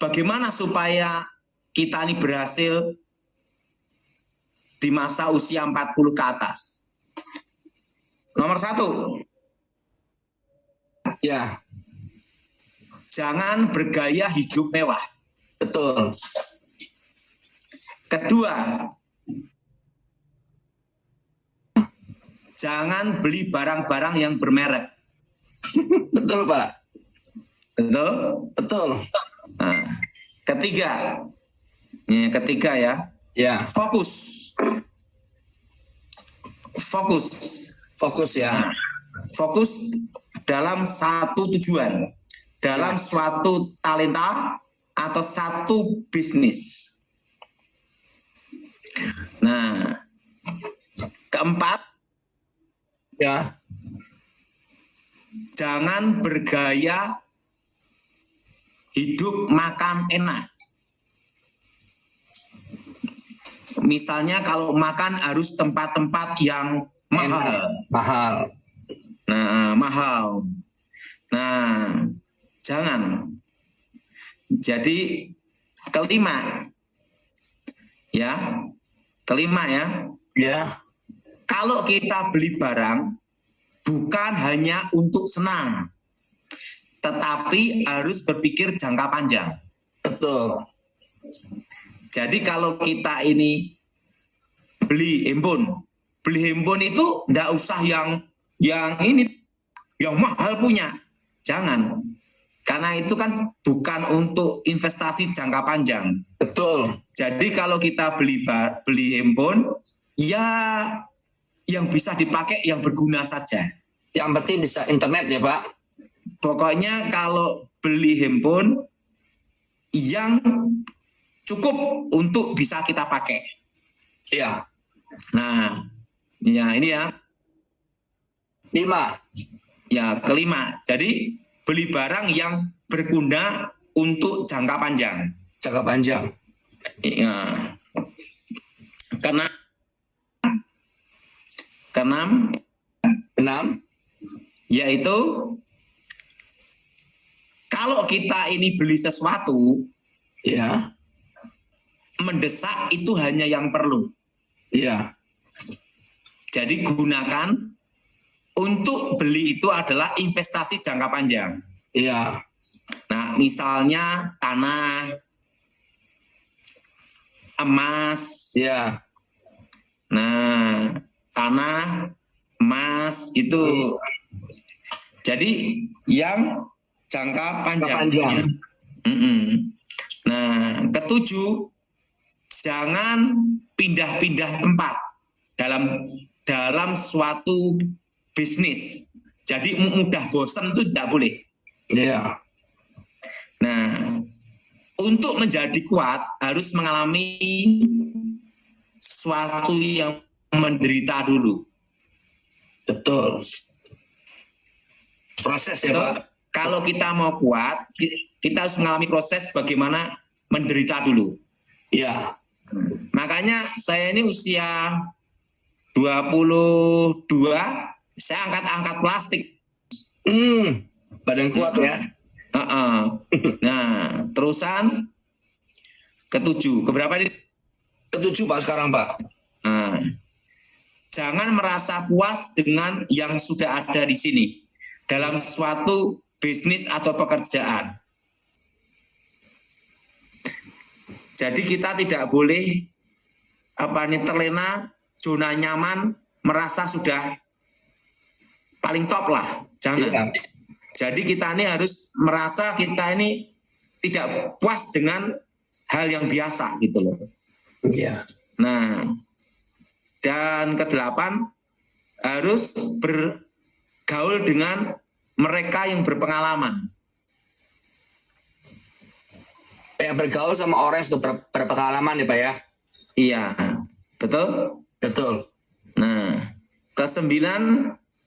bagaimana supaya kita ini berhasil di masa usia 40 ke atas? Nomor 1. Ya. Jangan bergaya hidup mewah. Betul. Kedua, jangan beli barang-barang yang bermerek. Betul, Pak. Betul? Betul. Nah, ketiga ya. Ya. Fokus ya. Nah, fokus dalam satu tujuan, dalam suatu talenta atau satu bisnis. Nah, keempat, ya, jangan bergaya hidup makan enak. Misalnya kalau makan harus tempat-tempat yang mahal. Nah, mahal. Nah, jangan. Jadi kelima ya. Ya. Kalau kita beli barang bukan hanya untuk senang, tetapi harus berpikir jangka panjang. Betul. Jadi kalau kita ini beli handphone itu enggak usah yang mahal punya. Jangan. Karena itu kan bukan untuk investasi jangka panjang. Betul. Jadi kalau kita beli handphone, ya yang bisa dipakai yang berguna saja. Yang penting bisa internet ya, Pak. Pokoknya kalau beli handphone yang cukup untuk bisa kita pakai. Iya. Nah, ya ini ya. 5. Ya, kelima. Jadi beli barang yang berguna untuk jangka panjang. Jangka panjang. Ya. Keenam yaitu kalau kita ini beli sesuatu ya, mendesak itu hanya yang perlu. Iya. Jadi gunakan untuk beli itu adalah investasi jangka panjang. Iya. Nah, misalnya tanah, emas. Iya. Nah, tanah, emas itu. Jadi yang jangka panjang. Nah, ketujuh, jangan pindah-pindah tempat dalam suatu bisnis. Jadi mudah bosan itu tidak boleh. Iya. Nah, untuk menjadi kuat harus mengalami suatu yang menderita dulu. Betul. Proses ya, Pak. Kalau kita mau kuat, kita harus mengalami proses bagaimana menderita dulu. Iya. Makanya saya ini usia 22, saya angkat plastik. Badan kuat ya. Nah, terusan ketujuh. Keberapa ini? Ketujuh, Pak, sekarang, Pak. Nah, jangan merasa puas dengan yang sudah ada di sini dalam suatu bisnis atau pekerjaan. Jadi kita tidak boleh terlena, zona nyaman, merasa sudah paling top lah. Jangan. Iya. Jadi kita ini harus merasa kita ini tidak puas dengan hal yang biasa gitu loh. Iya. Nah, dan ke-8 harus bergaul dengan mereka yang berpengalaman. Ya, bergaul sama orang yang sudah berpengalaman ya, Pak ya. Iya, betul? Betul. Nah, ke-9,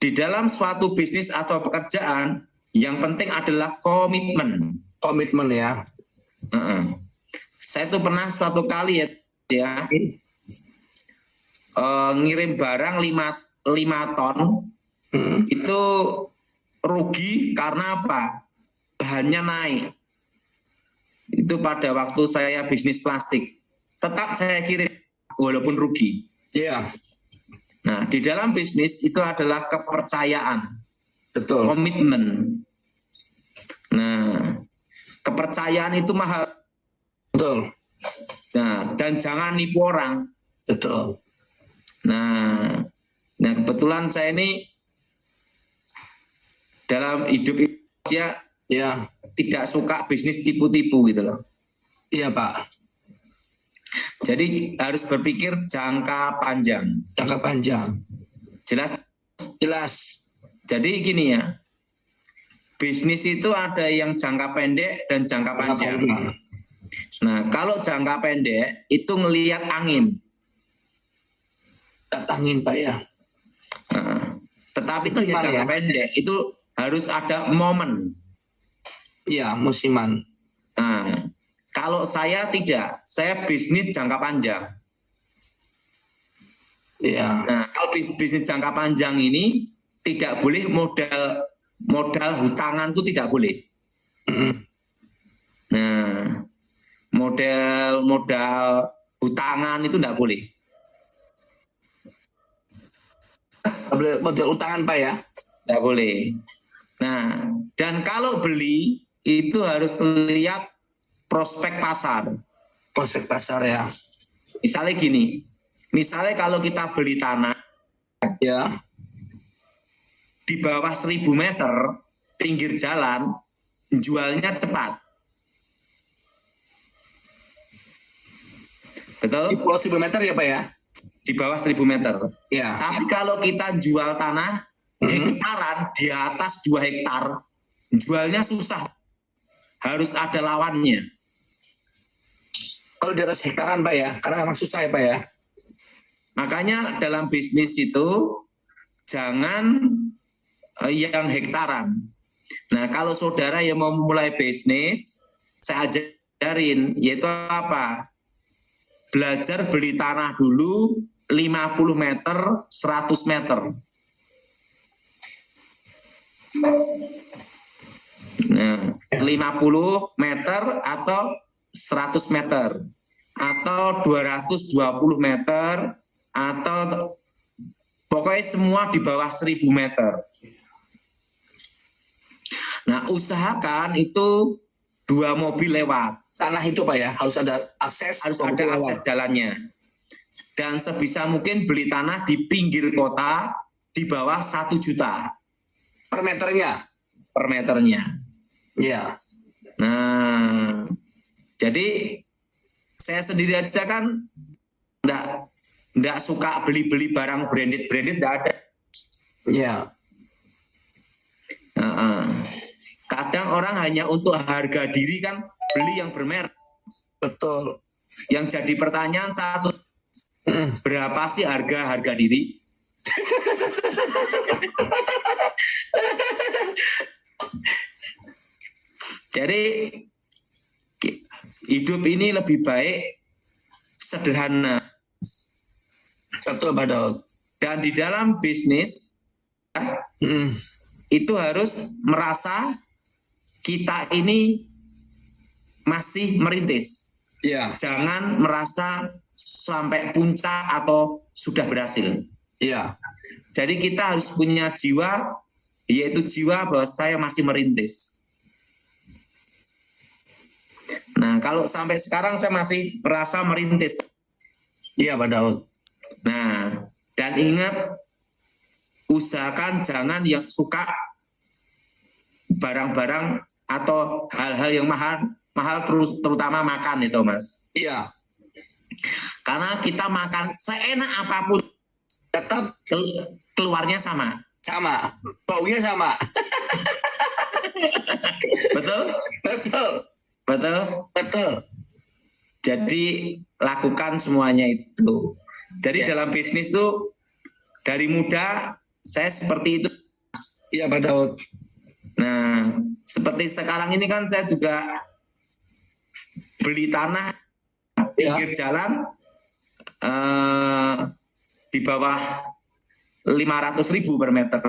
di dalam suatu bisnis atau pekerjaan yang penting adalah komitmen. Komitmen ya. Saya tuh pernah suatu kali ya ngirim barang 5 ton itu rugi karena apa? Bahannya naik. itu pada waktu saya bisnis plastik. Tetap saya kirim walaupun rugi. Iya. Nah, di dalam bisnis itu adalah kepercayaan, Betul. komitmen. Nah, kepercayaan itu mahal. Betul. Nah, dan jangan nipu orang. Betul. Nah, kebetulan saya ini dalam hidup ya Iya. tidak suka bisnis tipu-tipu gitu loh. Iya, Pak. Jadi harus berpikir jangka panjang. Jangka panjang. Jelas? Jelas. Jadi gini ya, bisnis itu ada yang jangka pendek dan jangka panjang. Nah, kalau jangka pendek itu ngelihat angin. Angin, Pak ya. Nah, tetapi itu ya jangka pendek, itu harus ada momen. Iya, musiman. Nah, kalau saya tidak, saya bisnis jangka panjang. Iya. Nah, kalau bisnis jangka panjang ini tidak boleh modal hutangan itu tidak boleh. Nah, modal hutangan itu tidak boleh. Modal utangan, Pak ya? Tidak boleh. Nah, dan kalau beli itu harus lihat prospek pasar. Prospek pasar ya. Misalnya gini, misalnya kalau kita beli tanah Ya. di bawah 1000 meter pinggir jalan, jualnya cepat. Betul? Di bawah 1000 meter ya, Pak ya? Di bawah 1000 meter. Ya. Tapi kalau kita jual tanah hektaran di atas 2 hektar, jualnya susah. Harus ada lawannya. Kalau di atas hektaran, Pak ya? Karena memang susah ya, Pak ya? Makanya dalam bisnis itu jangan yang hektaran. Nah, kalau saudara yang mau mulai bisnis, saya ajarin, yaitu apa? Belajar beli tanah dulu 50 meter, 100 meter. Nah, 50 meter atau 100 meter atau 220 meter atau pokoknya semua di bawah 1000 meter. Nah, usahakan itu 2 mobil lewat. Tanah itu, Pak ya? Harus ada akses. Harus ada akses jalannya. Dan sebisa mungkin beli tanah di pinggir kota di bawah 1 juta. Per meternya? Per meternya. Iya. Nah, jadi saya sendiri aja kan enggak suka beli-beli barang branded enggak ada. Iya. Kadang orang hanya untuk harga diri kan beli yang bermerek. Betul. Yang jadi pertanyaan satu, berapa sih harga diri? Jadi hidup ini lebih baik sederhana. Betul, Pak Daud. Dan di dalam bisnis itu harus merasa kita ini masih merintis. Iya. Jangan merasa sampai puncak atau sudah berhasil. Iya. Jadi kita harus punya jiwa, yaitu jiwa bahwa saya masih merintis. Nah, kalau sampai sekarang saya masih merasa merintis. Iya, Pak Daud. Nah, dan ingat, usahakan jangan yang suka barang-barang atau hal-hal yang mahal terutama makan itu, Mas. Iya. Karena kita makan seenak apapun Tetap keluarnya sama. sama. Baunya sama. Betul? Betul. Betul? Betul. Jadi lakukan semuanya itu. Jadi dalam bisnis itu dari muda saya seperti itu. Iya, Pak Daud. Nah, seperti sekarang ini kan saya juga beli tanah pinggir jalan di bawah 500.000 per meter.